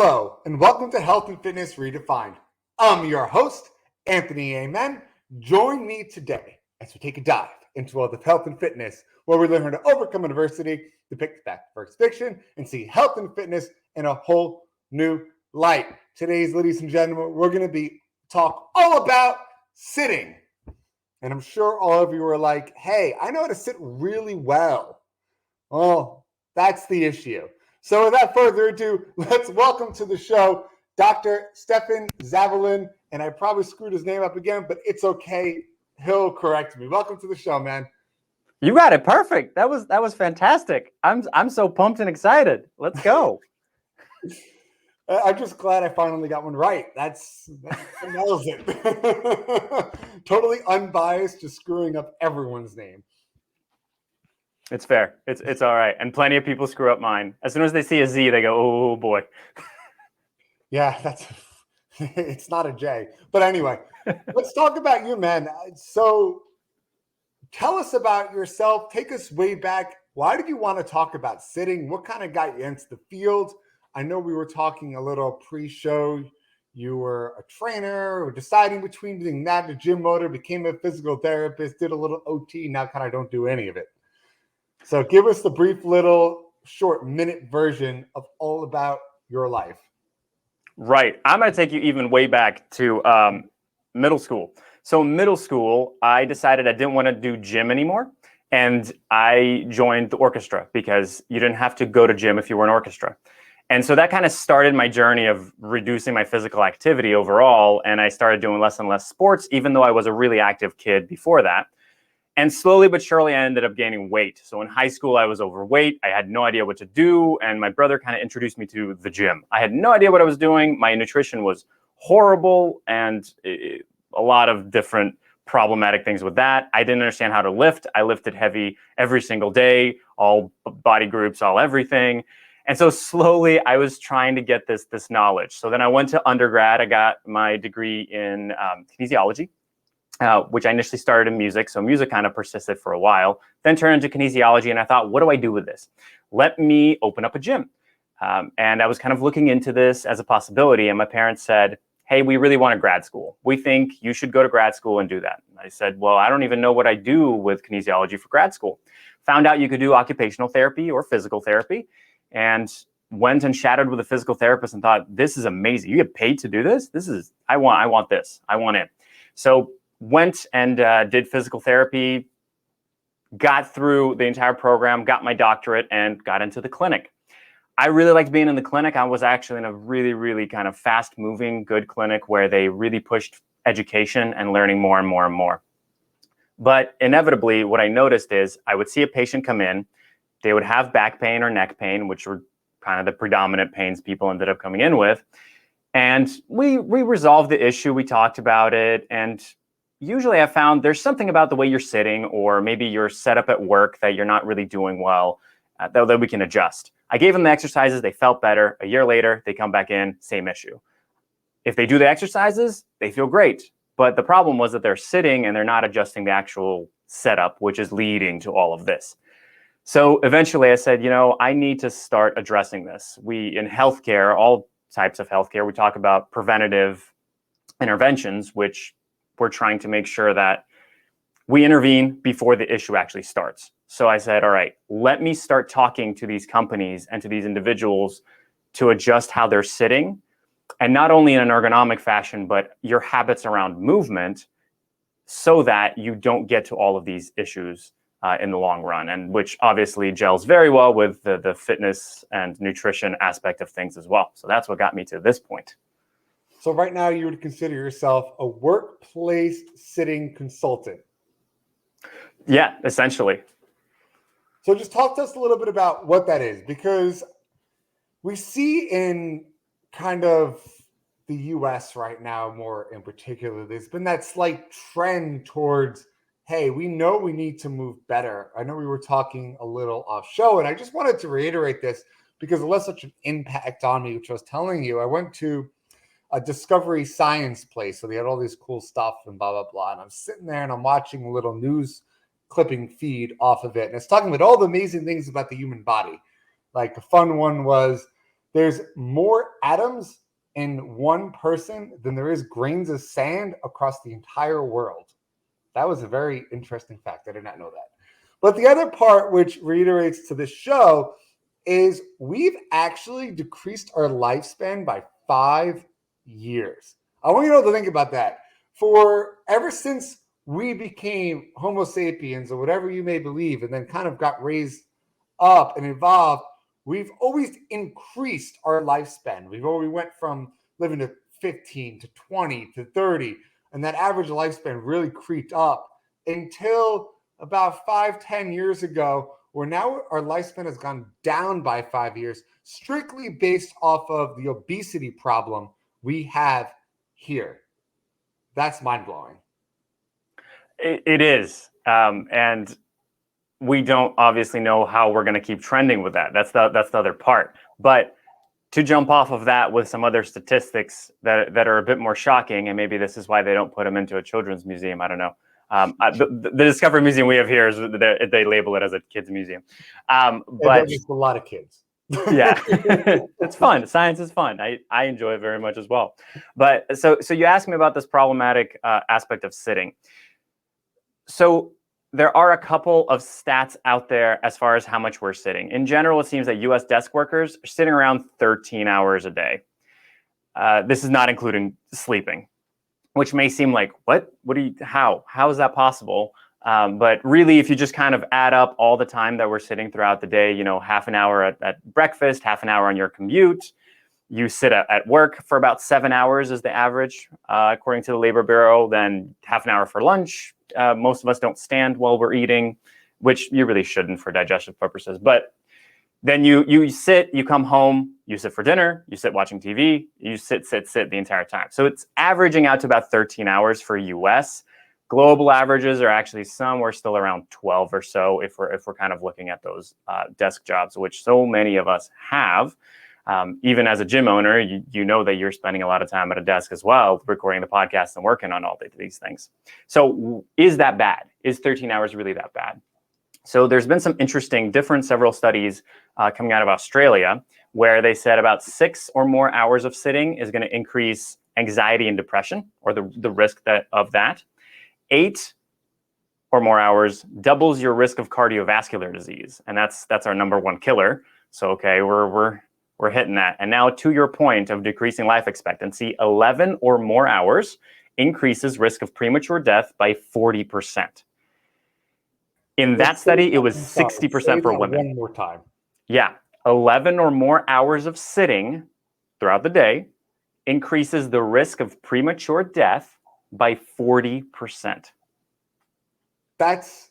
Hello, and welcome to Health and Fitness Redefined. I'm your host, Anthony Amen. Join me today as we take a dive into all of health and fitness, where we learn how to overcome adversity, depict fact versus fiction, and see health and fitness in a whole new light. Today's, ladies and gentlemen, we're going to talk all about sitting. And I'm sure all of you are like, hey, I know how to sit really well. Well, that's the issue. So without further ado, let's welcome to the show Dr. Stefan Zavalin. And I probably screwed his name up again, but it's okay. He'll correct me. Welcome to the show, man. You got it perfect. That was fantastic. I'm so pumped and excited. Let's go. I'm just glad I finally got one right. That nails it. Totally unbiased, just screwing up everyone's name. It's fair. It's all right. And plenty of people screw up mine. As soon as they see a Z, they go, oh boy. Yeah, it's not a J. But anyway, let's talk about you, man. So tell us about yourself. Take us way back. Why did you want to talk about sitting? What kind of got you into the field? I know we were talking a little pre-show. You were a trainer, or deciding between being that and a gym motor, became a physical therapist, did a little OT, now kind of don't do any of it. So give us the brief little short minute version of all about your life. Right. I'm going to take you even way back to middle school. So middle school, I decided I didn't want to do gym anymore. And I joined the orchestra because you didn't have to go to gym if you were in orchestra. And so that kind of started my journey of reducing my physical activity overall. And I started doing less and less sports, even though I was a really active kid before that. And slowly but surely, I ended up gaining weight. So in high school, I was overweight. I had no idea what to do. And my brother kind of introduced me to the gym. I had no idea what I was doing. My nutrition was horrible and a lot of different problematic things with that. I didn't understand how to lift. I lifted heavy every single day, all body groups, all everything. And so slowly I was trying to get this knowledge. So then I went to undergrad. I got my degree in kinesiology. Which I initially started in music. So music kind of persisted for a while, then turned into kinesiology. And I thought, what do I do with this? Let me open up a gym. And I was kind of looking into this as a possibility. And my parents said, hey, we really want a grad school. We think you should go to grad school and do that. And I said, well, I don't even know what I do with kinesiology for grad school. Found out you could do occupational therapy or physical therapy, and went and chatted with a physical therapist and thought, this is amazing. You get paid to do this? I want this. I want it. So went and did physical therapy, got through the entire program, got my doctorate, and got into the clinic. I really liked being in the clinic. I was actually in a really, really kind of fast-moving, good clinic where they really pushed education and learning more and more and more. But inevitably, what I noticed is I would see a patient come in. They would have back pain or neck pain, which were kind of the predominant pains people ended up coming in with. And we resolved the issue. We talked about it. And usually I found there's something about the way you're sitting, or maybe you're set up at work that you're not really doing well, that we can adjust. I gave them the exercises. They felt better. A year later, they come back in, same issue. If they do the exercises, they feel great. But the problem was that they're sitting and they're not adjusting the actual setup, which is leading to all of this. So eventually I said, I need to start addressing this. In healthcare, all types of healthcare, we talk about preventative interventions, which we're trying to make sure that we intervene before the issue actually starts. So I said, all right, let me start talking to these companies and to these individuals to adjust how they're sitting, and not only in an ergonomic fashion, but your habits around movement, so that you don't get to all of these issues in the long run, and which obviously gels very well with the fitness and nutrition aspect of things as well. So that's what got me to this point. So right now you would consider yourself a workplace sitting consultant. Yeah, essentially. So just talk to us a little bit about what that is, because we see in kind of the US right now, more in particular, there's been that slight trend towards, hey, we know we need to move better. I know we were talking a little off show, and I just wanted to reiterate this because it left such an impact on me, which I was telling you. I went to a Discovery Science place. So they had all this cool stuff and blah, blah, blah. And I'm sitting there and I'm watching a little news clipping feed off of it. And it's talking about all the amazing things about the human body. Like a fun one was there's more atoms in one person than there is grains of sand across the entire world. That was a very interesting fact. I did not know that. But the other part, which reiterates to this show, is we've actually decreased our lifespan by 5 years. I want you to think about that. For ever since we became Homo sapiens, or whatever you may believe, and then kind of got raised up and evolved, we've always increased our lifespan. We went from living to 15 to 20 to 30, and that average lifespan really creeped up until about 5-10 years ago, where now our lifespan has gone down by 5 years, strictly based off of the obesity problem we have here. That's mind-blowing. It is. And we don't obviously know how we're going to keep trending with that. That's the other part. But to jump off of that with some other statistics that are a bit more shocking, and maybe this is why they don't put them into a children's museum. I don't know. The Discovery Museum we have here is they label it as a kids museum. But it's a lot of kids. Yeah, it's fun. Science is fun. I enjoy it very much as well. But so you asked me about this problematic aspect of sitting. So there are a couple of stats out there as far as how much we're sitting. In general, it seems that U.S. desk workers are sitting around 13 hours a day. This is not including sleeping, which may seem like, what? How is that possible? But really, if you just kind of add up all the time that we're sitting throughout the day, half an hour at breakfast, half an hour on your commute, you sit at work for about 7 hours is the average, according to the Labor Bureau, then half an hour for lunch. Most of us don't stand while we're eating, which you really shouldn't for digestive purposes. But then you sit, you come home, you sit for dinner, you sit watching TV, you sit the entire time. So it's averaging out to about 13 hours for US. Global averages are actually somewhere still around 12 or so if we're kind of looking at those desk jobs, which so many of us have. Even as a gym owner, you know that you're spending a lot of time at a desk as well, recording the podcast and working on all these things. So is that bad? Is 13 hours really that bad? So there's been some interesting, several studies coming out of Australia where they said about 6 or more hours of sitting is going to increase anxiety and depression, or the risk of that. 8 or more hours doubles your risk of cardiovascular disease, and that's our number one killer. So okay, we're hitting that. And now to your point of decreasing life expectancy, 11 or more hours increases risk of premature death by 40%. In that study, it was 60% for women. One more time. Yeah, 11 or more hours of sitting throughout the day increases the risk of premature death by 40%. That's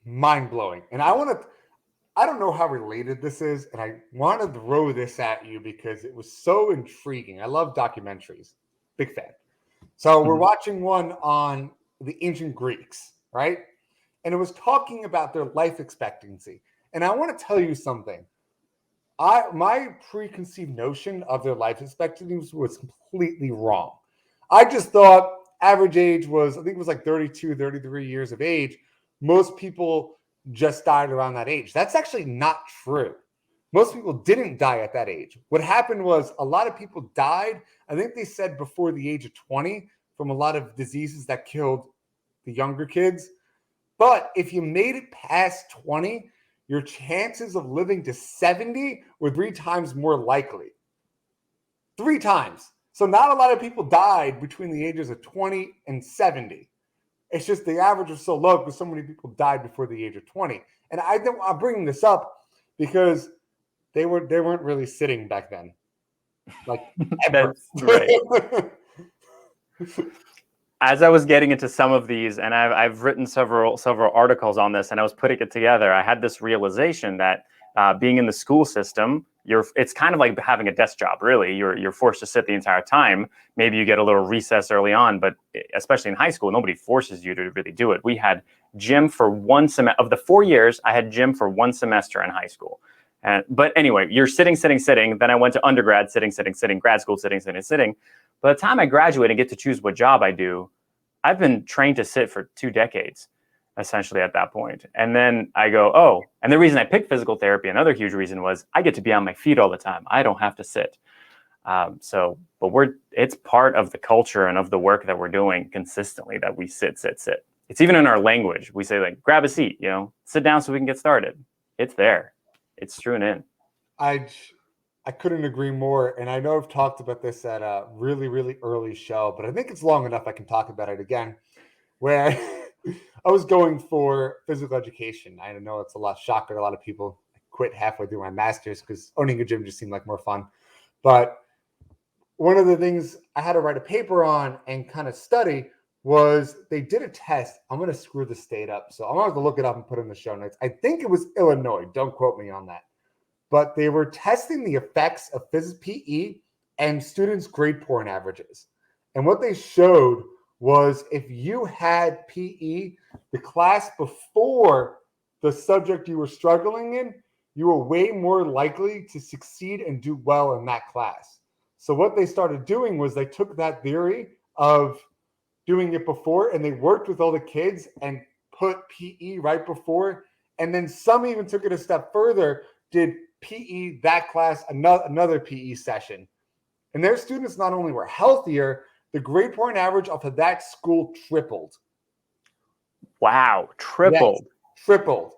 mind-blowing. And I don't know how related this is, and I want to throw this at you because it was so intriguing. I love documentaries. Big fan. So we're watching one on the ancient Greeks, right? And it was talking about their life expectancy. And I want to tell you something. My preconceived notion of their life expectancy was completely wrong. I just thought average age was, I think it was like 32, 33 years of age. Most people just died around that age. That's actually not true. Most people didn't die at that age. What happened was a lot of people died, I think they said before the age of 20, from a lot of diseases that killed the younger kids. But if you made it past 20, your chances of living to 70 were 3 times more likely. 3 times. So not a lot of people died between the ages of 20 and 70. It's just the average was so low because so many people died before the age of 20. And I'm bringing this up because they weren't really sitting back then. Like ever. That's right. As I was getting into some of these, and I've written several articles on this, and I was putting it together, I had this realization that being in the school system, it's kind of like having a desk job, really. You're forced to sit the entire time. Maybe you get a little recess early on, but especially in high school, nobody forces you to really do it. We had gym for one semester. Of the 4 years, I had gym for 1 semester in high school. But anyway, you're sitting. Then I went to undergrad, sitting, grad school, sitting. By the time I graduate and get to choose what job I do, I've been trained to sit for 2 decades. essentially at that point. And then I go, oh, and the reason I picked physical therapy, another huge reason was I get to be on my feet all the time. I don't have to sit. But it's part of the culture and of the work that we're doing consistently that we sit. It's even in our language. We say like, grab a seat, sit down so we can get started. It's there. It's strewn in. I couldn't agree more. And I know I've talked about this at a really, really early show, but I think it's long enough I can talk about it again, where I was going for physical education. I know it's a lot shocker to a lot of people. I quit halfway through my master's because owning a gym just seemed like more fun. But one of the things I had to write a paper on and kind of study was they did a test. I'm going to screw the state up, so I'm going to have to look it up and put it in the show notes. I think it was Illinois. Don't quote me on that. But they were testing the effects of PE and students' grade point averages. And what they showed was if you had PE, the class before the subject you were struggling in, you were way more likely to succeed and do well in that class. So what they started doing was they took that theory of doing it before and they worked with all the kids and put PE right before. And then some even took it a step further, did PE, that class, another PE session. And their students not only were healthier, the grade point average off of that school tripled. Wow, tripled. Yes, tripled.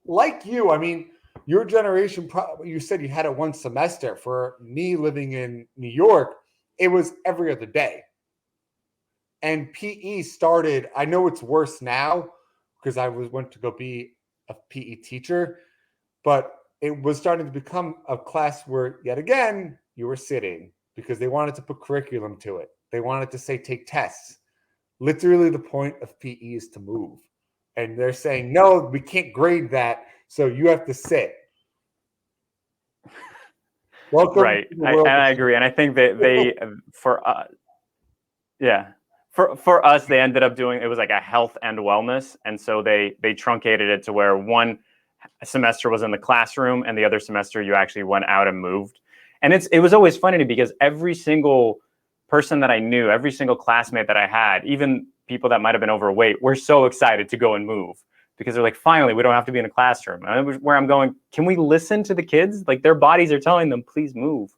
Like you, I mean, your generation, you said you had it one semester. For me living in New York, it was every other day. And PE started, I know it's worse now because I went to go be a PE teacher, but it was starting to become a class where, yet again, you were sitting because they wanted to put curriculum to it. They wanted to say, take tests. Literally the point of PE is to move. And they're saying, no, we can't grade that, so you have to sit. Welcome. Right. I agree. And I think that for us, they ended up doing, it was like a health and wellness. And so they truncated it to where one semester was in the classroom and the other semester you actually went out and moved. And it was always funny to me because every single person that I knew, every single classmate that I had, even people that might have been overweight, were so excited to go and move because they're like, finally, we don't have to be in a classroom. And where I'm going, can we listen to the kids? Like their bodies are telling them, please move.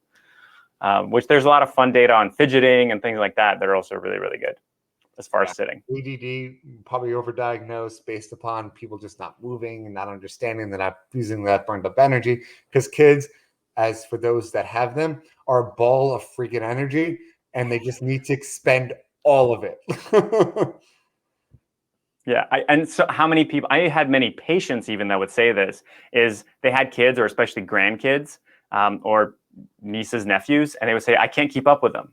Which there's a lot of fun data on fidgeting and things like that that are also really, really good as far as sitting. ADD, probably overdiagnosed based upon people just not moving and not understanding that not using that burned up energy. Because kids, as for those that have them, are a ball of freaking energy and they just need to expend all of it. Yeah. And so how many people, I had many patients even that would say this, is they had kids or especially grandkids or nieces, nephews, and they would say, I can't keep up with them.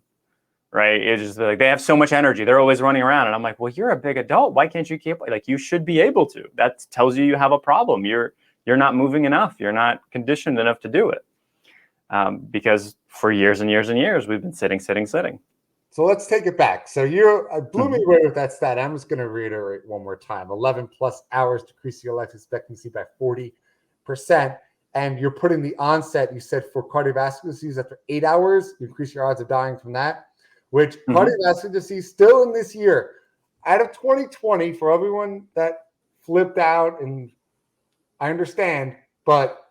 Right. It's just like they have so much energy. They're always running around. And I'm like, well, you're a big adult. Why can't you keep, like, you should be able to. That tells you have a problem. You're not moving enough. You're not conditioned enough to do it. Because for years and years and years, we've been sitting. So let's take it back. So you blew me away with that stat. I'm just going to reiterate one more time. 11 plus hours decrease your life expectancy by 40%. And you're putting the onset, you said, for cardiovascular disease after 8 hours, you increase your odds of dying from that, which cardiovascular disease still in this year, out of 2020, for everyone that flipped out, and I understand, but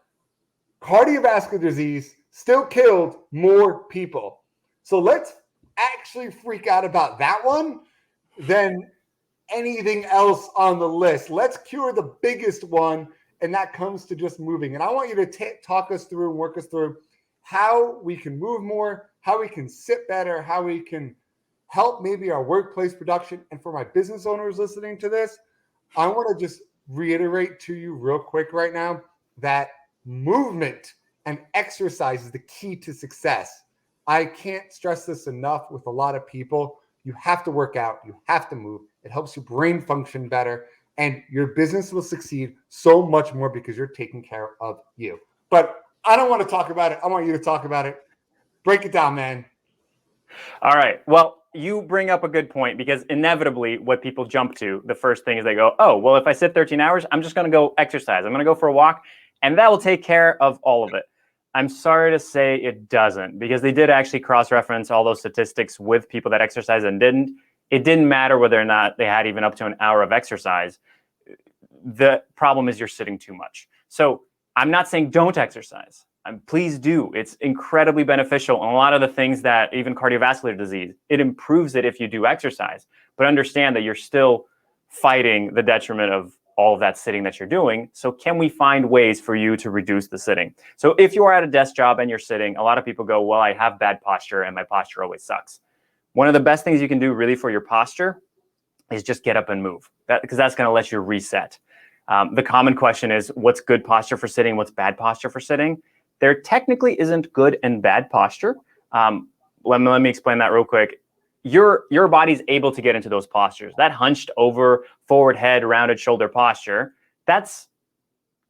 cardiovascular disease still killed more people. So let's actually freak out about that one than anything else on the list. Let's cure the biggest one, and that comes to just moving. And I want you to talk us through and work us through how we can move more, how we can sit better, how we can help maybe our workplace production. And for my business owners listening to this, I want to just reiterate to you real quick right now that movement and exercise is the key to success. I can't stress this enough with a lot of people. You have to work out. You have to move. It helps your brain function better, and your business will succeed so much more because you're taking care of you. But I don't want to talk about it. I want you to talk about it. Break it down, man. All right. Well, you bring up a good point because inevitably what people jump to, the first thing is they go, oh, well, if I sit 13 hours, I'm just going to go exercise. I'm going to go for a walk, and that will take care of all of it. I'm sorry to say it doesn't, because they did actually cross-reference all those statistics with people that exercise and didn't. It didn't matter whether or not they had even up to an hour of exercise. the problem is you're sitting too much. So I'm not saying don't exercise. Please do. It's incredibly beneficial. And a lot of the things that even cardiovascular disease, it improves it if you do exercise. But understand that you're still fighting the detriment of all of that sitting that you're doing. So can we find ways for you to reduce the sitting? So if you are at a desk job and you're sitting, a lot of people go, well, I have bad posture and my posture always sucks. One of the best things you can do really for your posture is just get up and move, because that's going to let you reset. The common question is, what's good posture for sitting? What's bad posture for sitting? There technically isn't good and bad posture. Let me explain that real quick. Your body's able to get into those postures. That hunched over, forward head, rounded shoulder posture, that's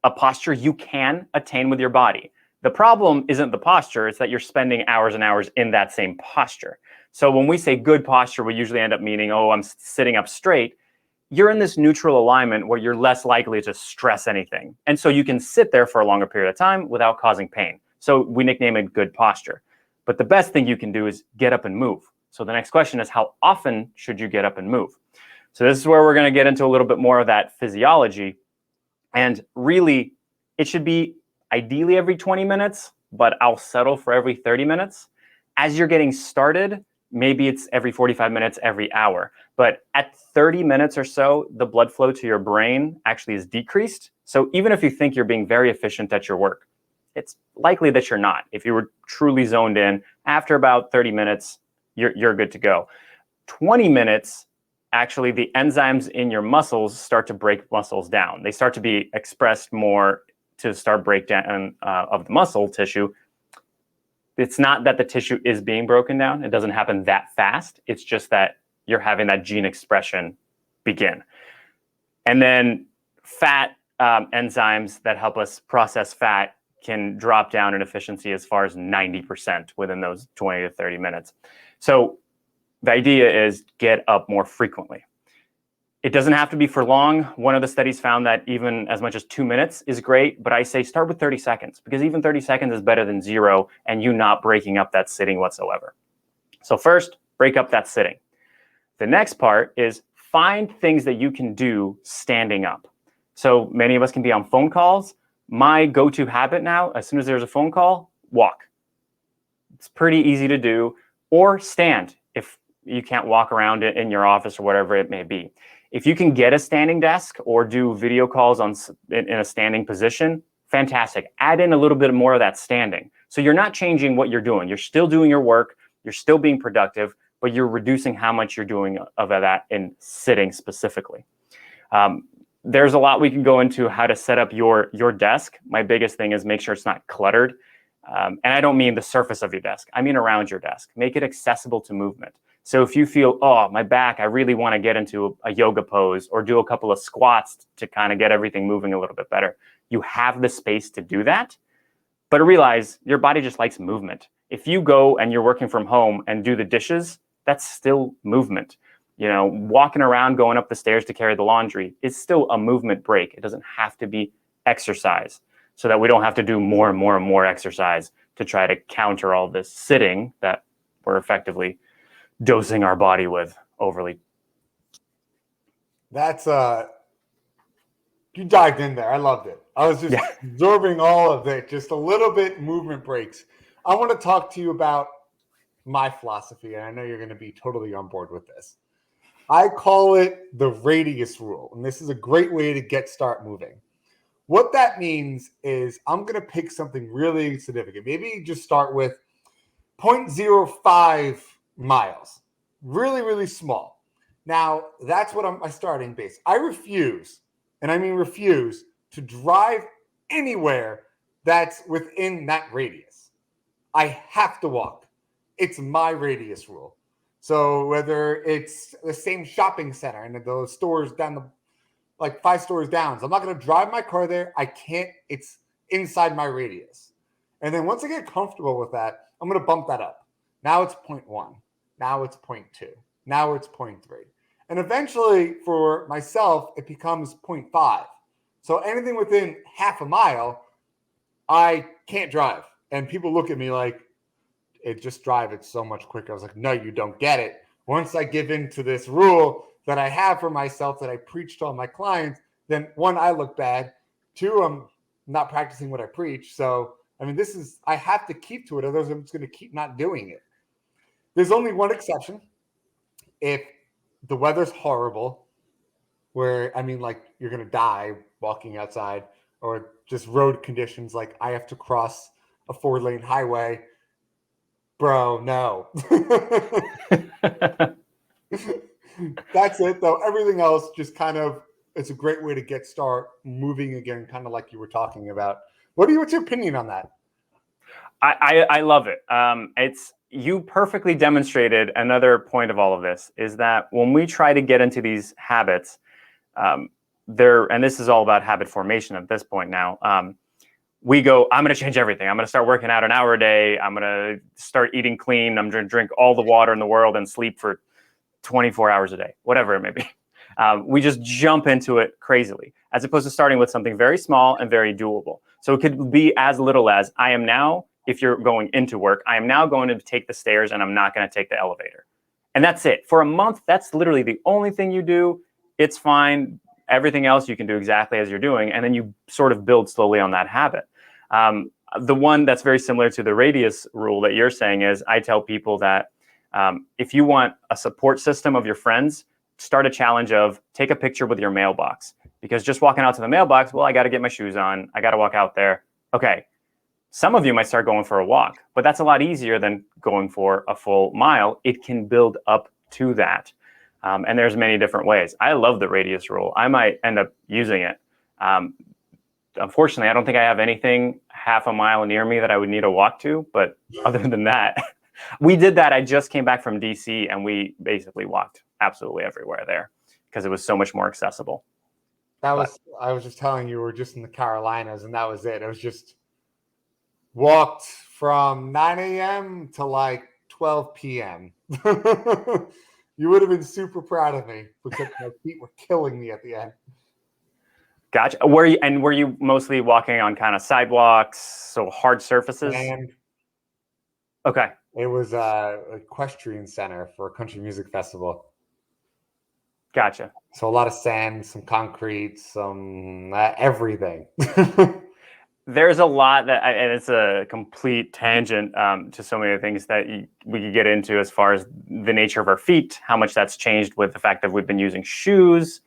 a posture you can attain with your body. The problem isn't the posture, it's that you're spending hours and hours in that same posture. So when we say good posture, we usually end up meaning, oh, I'm sitting up straight. You're in this neutral alignment where you're less likely to stress anything. And so you can sit there for a longer period of time without causing pain. So we nickname it good posture. But the best thing you can do is get up and move. So the next question is, how often should you get up and move? So this is where we're going to get into a little bit more of that physiology. And really, it should be ideally every 20 minutes, but I'll settle for every 30 minutes. As you're getting started, maybe it's every 45 minutes, every hour. But at 30 minutes or so, the blood flow to your brain actually is decreased. So even if you think you're being very efficient at your work, it's likely that you're not. If you were truly zoned in, after about 30 minutes, you're good to go. 20 minutes, actually, the enzymes in your muscles start to break muscles down. They start to be expressed more to start breakdown of the muscle tissue. It's not that the tissue is being broken down. It doesn't happen that fast. It's just that you're having that gene expression begin. And then fat enzymes that help us process fat can drop down in efficiency as far as 90% within those 20 to 30 minutes. So the idea is get up more frequently. It doesn't have to be for long. One of the studies found that even as much as 2 minutes is great, but I say start with 30 seconds, because even 30 seconds is better than zero and you not breaking up that sitting whatsoever. So first, break up that sitting. The next part is find things that you can do standing up. So many of us can be on phone calls. My go-to habit now, as soon as there's a phone call, walk. It's pretty easy to do, or stand if you can't walk around it in your office or whatever it may be. If you can get a standing desk or do video calls in a standing position, fantastic. Add in a little bit more of that standing. So you're not changing what you're doing. You're still doing your work. You're still being productive, but you're reducing how much you're doing of that in sitting specifically. There's a lot we can go into how to set up your desk. My biggest thing is make sure it's not cluttered. And I don't mean the surface of your desk. I mean around your desk. Make it accessible to movement. So if you feel, oh, my back, I really want to get into a yoga pose or do a couple of squats to kind of get everything moving a little bit better, you have the space to do that. But realize your body just likes movement. If you go and you're working from home and do the dishes, that's still movement. You know, walking around, going up the stairs to carry the laundry is still a movement break. It doesn't have to be exercise, so that we don't have to do more and more and more exercise to try to counter all this sitting that we're effectively dosing our body with overly. That's you dived in there. I loved it. I was just absorbing all of it, just a little bit movement breaks. I want to talk to you about my philosophy, and I know you're going to be totally on board with this. I call it the radius rule, and this is a great way to start moving. What that means is I'm going to pick something really significant. Maybe just start with 0.05 miles. Really, really small. Now, that's what my starting base. I refuse, and I mean refuse, to drive anywhere that's within that radius. I have to walk. It's my radius rule. So whether it's the same shopping center and those stores down like 5 stores down, so I'm not going to drive my car there. I can't. It's inside my radius. And then once I get comfortable with that, I'm going to bump that up. Now it's 0.1. Now it's 0.2. Now it's 0.3. And eventually for myself, it becomes 0.5. So anything within half a mile, I can't drive. And people look at me like, just drive it so much quicker. I was like, no, you don't get it. Once I give in to this rule that I have for myself that I preach to all my clients, then one, I look bad. Two, I'm not practicing what I preach. So, I mean, I have to keep to it. Otherwise, I'm just going to keep not doing it. There's only one exception. If the weather's horrible, where, I mean, like you're going to die walking outside, or just road conditions, like I have to cross a 4-lane highway, bro, no. That's it, though. Everything else just kind of, it's a great way to start moving again, kind of like you were talking about. What's your opinion on that? I love it. You perfectly demonstrated another point of all of this is that when we try to get into these habits, and this is all about habit formation at this point now. We go, I'm going to change everything. I'm going to start working out an hour a day. I'm going to start eating clean. I'm going to drink all the water in the world and sleep for 24 hours a day, whatever it may be. We just jump into it crazily, as opposed to starting with something very small and very doable. So it could be as little as, I am now, if you're going into work, I am now going to take the stairs and I'm not going to take the elevator. And that's it. For a month, that's literally the only thing you do. It's fine. Everything else you can do exactly as you're doing. And then you sort of build slowly on that habit. The one that's very similar to the radius rule that you're saying is, I tell people that if you want a support system of your friends, start a challenge of take a picture with your mailbox. Because just walking out to the mailbox, well, I got to get my shoes on. I got to walk out there. Okay. Some of you might start going for a walk, but that's a lot easier than going for a full mile. It can build up to that. And there's many different ways. I love the radius rule. I might end up using it. Unfortunately, I don't think I have anything half a mile near me that I would need to walk to. But other than that, we did that. I just came back from DC and we basically walked absolutely everywhere there because it was so much more accessible. I was just telling you, we're just in the Carolinas and that was it. It was just walked from 9 a.m. to like 12 p.m. You would have been super proud of me because my feet were killing me at the end. Gotcha. Were you mostly walking on kind of sidewalks, so hard surfaces? And okay. It was a equestrian center for a country music festival. Gotcha. So a lot of sand, some concrete, some everything. There's a lot and it's a complete tangent to so many things that we could get into as far as the nature of our feet, how much that's changed with the fact that we've been using shoes.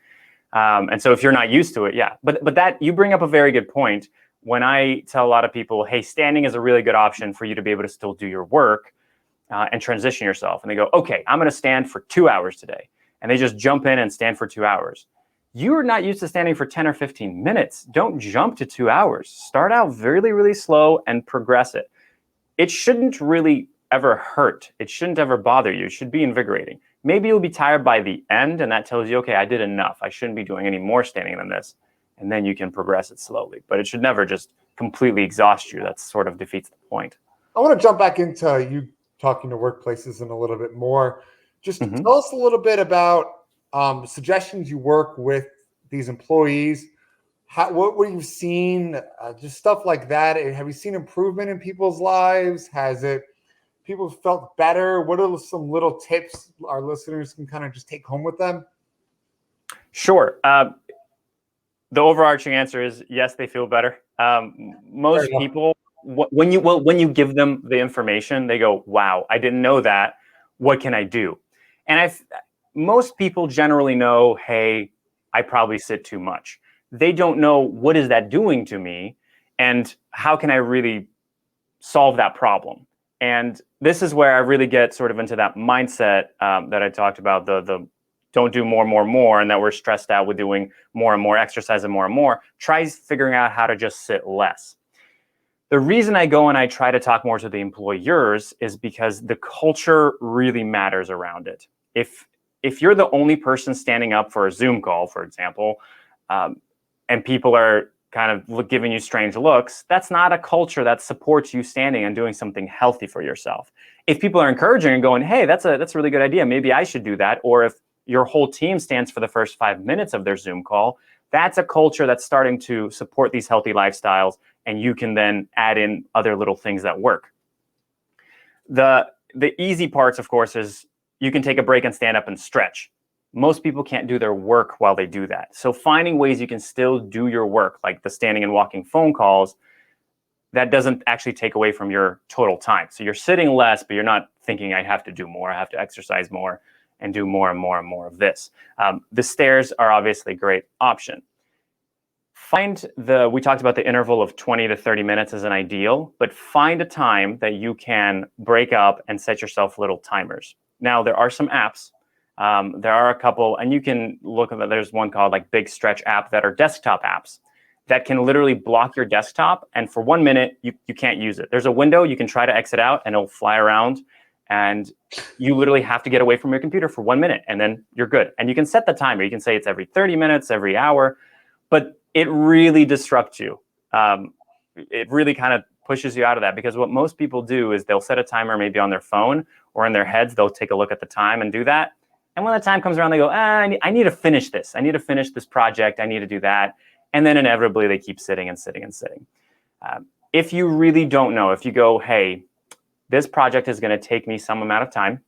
And so if you're not used to it, yeah. But that, you bring up a very good point. When I tell a lot of people, hey, standing is a really good option for you to be able to still do your work and transition yourself. And they go, okay, I'm going to stand for 2 hours today. And they just jump in and stand for 2 hours. You're not used to standing for 10 or 15 minutes. Don't jump to 2 hours. Start out really, really slow and progress it. It shouldn't really ever hurt. It shouldn't ever bother you. It should be invigorating. Maybe you'll be tired by the end, and that tells you, okay, I did enough. I shouldn't be doing any more standing than this. And then you can progress it slowly. But it should never just completely exhaust you. That sort of defeats the point. I want to jump back into you talking to workplaces in a little bit more. Just tell us a little bit about suggestions you work with these employees. What have you seen? Just stuff like that. Have you seen improvement in people's lives? People felt better? What are some little tips our listeners can kind of just take home with them? Sure. The overarching answer is yes, they feel better. Most people, when you give them the information, they go, wow, I didn't know that. What can I do? And most people generally know, hey, I probably sit too much. They don't know what is that doing to me and how can I really solve that problem. And this is where I really get sort of into that mindset that I talked about, the don't do more, and that we're stressed out with doing more and more exercise and more. Try figuring out how to just sit less. The reason I go and I try to talk more to the employers is because the culture really matters around it. If you're the only person standing up for a Zoom call, for example, and people are kind of giving you strange looks, that's not a culture that supports you standing and doing something healthy for yourself. If people are encouraging and going, hey, that's a really good idea, maybe I should do that, or if your whole team stands for the first 5 minutes of their Zoom call, that's a culture that's starting to support these healthy lifestyles, and you can then add in other little things that work. The easy parts, of course, is you can take a break and stand up and stretch. most people can't do their work while they do that. So finding ways you can still do your work, like the standing and walking phone calls, that doesn't actually take away from your total time. So you're sitting less, but you're not thinking I have to do more, I have to exercise more and do more and more and more of this. The stairs are obviously a great option. We talked about the interval of 20 to 30 minutes as an ideal, but find a time that you can break up and set yourself little timers. Now, there are some apps. There are a couple, and you can look at, there's one called like Big Stretch app that are desktop apps that can literally block your desktop. And for 1 minute, you can't use it. There's a window, you can try to exit out and it'll fly around. And you literally have to get away from your computer for 1 minute and then you're good. And you can set the timer. You can say it's every 30 minutes, every hour, but it really disrupts you. It really kind of pushes you out of that, because what most people do is they'll set a timer maybe on their phone or in their heads. They'll take a look at the time and do that. And when the time comes around, they go, I need to finish this. I need to finish this project. I need to do that. And then inevitably they keep sitting and sitting and sitting. If you really don't know, if you go, hey, this project is going to take me some amount of time.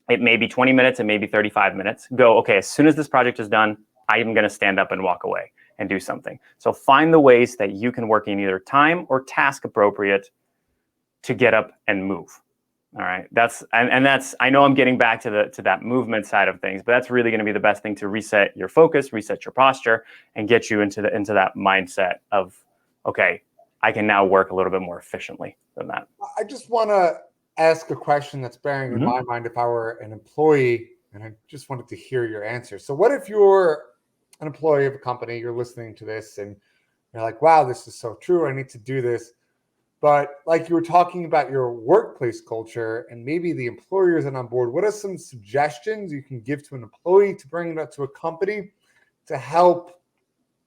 It may be 20 minutes, it may be 35 minutes. Go, okay, as soon as this project is done, I am going to stand up and walk away and do something. So find the ways that you can work in either time or task appropriate to get up and move. All right, that's I know I'm getting back to that movement side of things, but that's really going to be the best thing to reset your focus, reset your posture, and get you into that mindset of, okay, I can now work a little bit more efficiently than that. I just want to ask a question that's bearing in my mind if I were an employee, and I just wanted to hear your answer. So what if you're an employee of a company, you're listening to this and you're like, wow, this is so true, I need to do this. But like you were talking about your workplace culture and maybe the employer isn't on board, what are some suggestions you can give to an employee to bring that to a company to help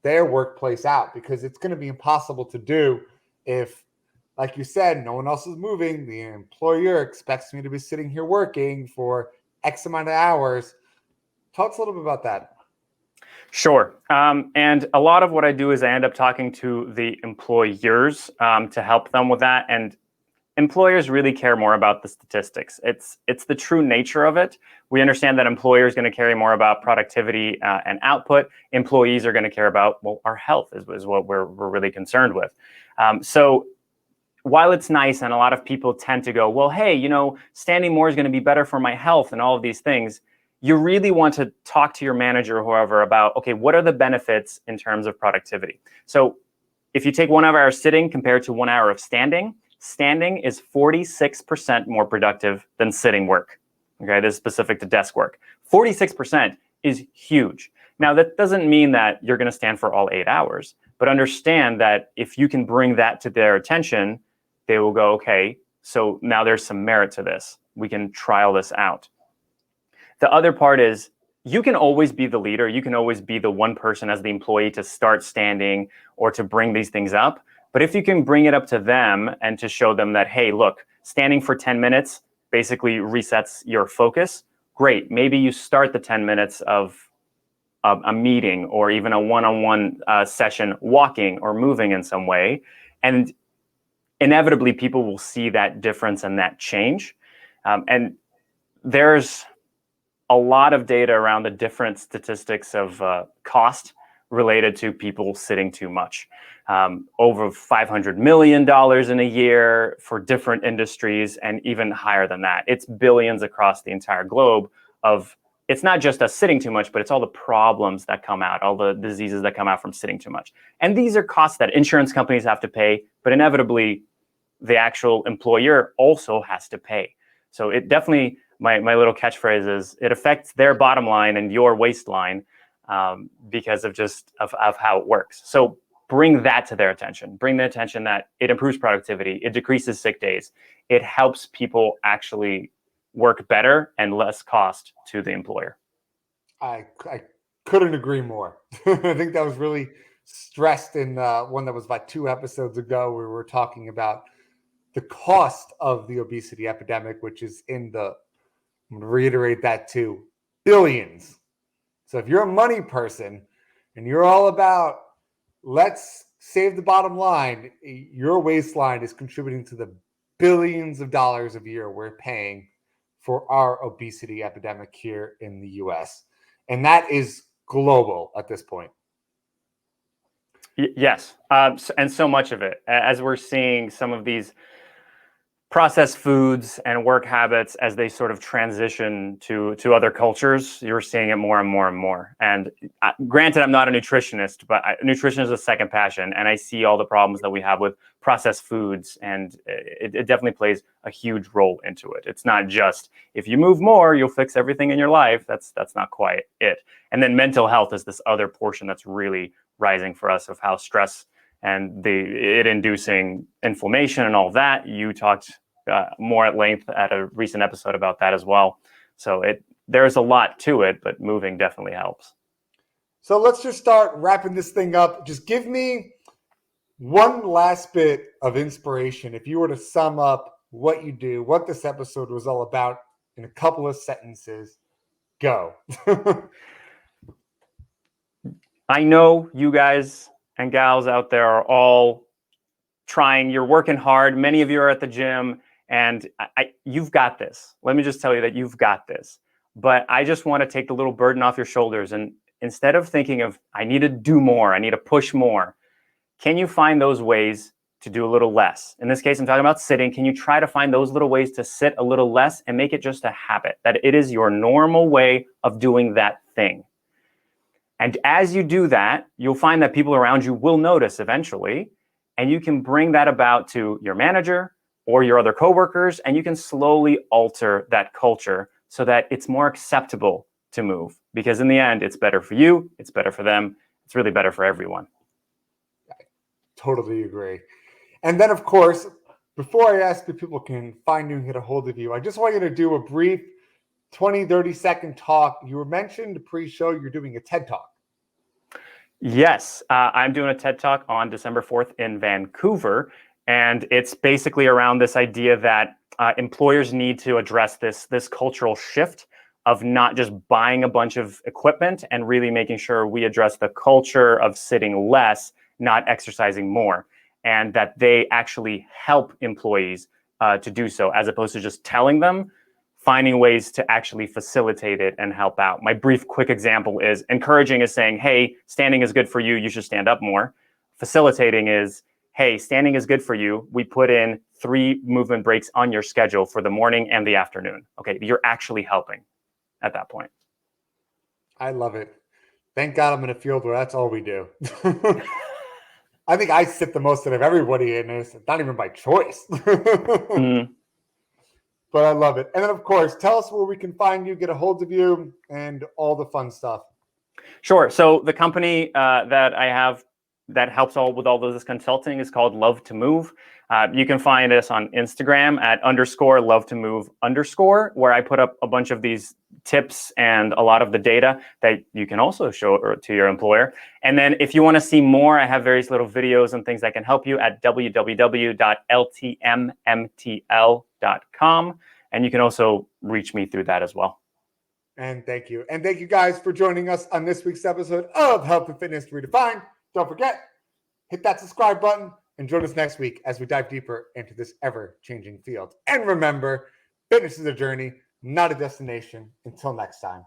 their workplace out? Because it's going to be impossible to do if, like you said, no one else is moving. The employer expects me to be sitting here working for X amount of hours. Talk to us a little bit about that. Sure. And a lot of what I do is I end up talking to the employers to help them with that. And employers really care more about the statistics. It's the true nature of it. We understand that employers are going to care more about productivity and output. Employees are going to care about, well, our health is what we're really concerned with. So while it's nice and a lot of people tend to go, well, hey, standing more is going to be better for my health and all of these things, you really want to talk to your manager or whoever about, okay, what are the benefits in terms of productivity? So if you take 1 hour sitting compared to 1 hour of standing is 46% more productive than sitting work. Okay, this is specific to desk work. 46% is huge. Now, that doesn't mean that you're going to stand for all 8 hours, but understand that if you can bring that to their attention, they will go, okay, so now there's some merit to this. We can trial this out. The other part is you can always be the leader. You can always be the one person as the employee to start standing or to bring these things up. But if you can bring it up to them and to show them that, hey, look, standing for 10 minutes basically resets your focus, great. Maybe you start the 10 minutes of a meeting or even a one-on-one session walking or moving in some way. And inevitably, people will see that difference and that change. And there's a lot of data around the different statistics of cost related to people sitting too much. Over $500 million in a year for different industries, and even higher than that. It's billions across the entire globe of, it's not just us sitting too much, but it's all the problems that come out, all the diseases that come out from sitting too much. And these are costs that insurance companies have to pay, but inevitably the actual employer also has to pay. So it definitely, my little catchphrase is, it affects their bottom line and your waistline because of how it works. So bring that to their attention. Bring the attention that it improves productivity, it decreases sick days, it helps people actually work better and less cost to the employer. I couldn't agree more. I think that was really stressed in one that was like 2 episodes ago. We were talking about the cost of the obesity epidemic, which is I'm going to reiterate that too, billions. So if you're a money person and you're all about let's save the bottom line, your waistline is contributing to the billions of dollars a year we're paying for our obesity epidemic here in the US. And that is global at this point. Yes. And so much of it, as we're seeing some of these processed foods and work habits as they sort of transition to other cultures, you're seeing it more and more and more. And granted, I'm not a nutritionist, but nutrition is a second passion. And I see all the problems that we have with processed foods. And it definitely plays a huge role into it. It's not just, if you move more, you'll fix everything in your life. That's not quite it. And then mental health is this other portion that's really rising for us, of how stress and it inducing inflammation and all that. You talked more at length at a recent episode about that as well. So there's a lot to it, but moving definitely helps. So let's just start wrapping this thing up. Just give me one last bit of inspiration. If you were to sum up what you do, what this episode was all about in a couple of sentences, go. I know you guys and gals out there are all trying. You're working hard. Many of you are at the gym, and you've got this. Let me just tell you that you've got this. But I just want to take the little burden off your shoulders. And instead of thinking of, I need to do more, I need to push more, can you find those ways to do a little less? In this case, I'm talking about sitting. Can you try to find those little ways to sit a little less and make it just a habit, that it is your normal way of doing that thing? And as you do that, you'll find that people around you will notice eventually, and you can bring that about to your manager or your other coworkers, and you can slowly alter that culture so that it's more acceptable to move. Because in the end, it's better for you, it's better for them, it's really better for everyone. I totally agree. And then, of course, before I ask if people can find you and get a hold of you, I just want you to do a brief 20, 30-second talk. You were mentioned pre-show you're doing a TED Talk. Yes, I'm doing a TED Talk on December 4th in Vancouver, and it's basically around this idea that employers need to address this cultural shift of not just buying a bunch of equipment, and really making sure we address the culture of sitting less, not exercising more, and that they actually help employees to do so, as opposed to just telling them. Finding ways to actually facilitate it and help out. My brief, quick example is encouraging is saying, hey, standing is good for you. You should stand up more. Facilitating is, hey, standing is good for you. We put in 3 movement breaks on your schedule for the morning and the afternoon. Okay, you're actually helping at that point. I love it. Thank God I'm in a field where that's all we do. I think I sit the most out of everybody in this, not even by choice. But I love it. And then, of course, tell us where we can find you, get a hold of you, and all the fun stuff. Sure. So the company that I have that helps with all of this consulting is called Love to Move. You can find us on Instagram at _love-to-move_, where I put up a bunch of these tips and a lot of the data that you can also show to your employer. And then if you want to see more, I have various little videos and things that can help you at www.ltmmtl.com. And you can also reach me through that as well. And thank you. And thank you guys for joining us on this week's episode of Health and Fitness Redefined. Don't forget, hit that subscribe button and join us next week as we dive deeper into this ever-changing field. And remember, fitness is a journey, not a destination. Until next time.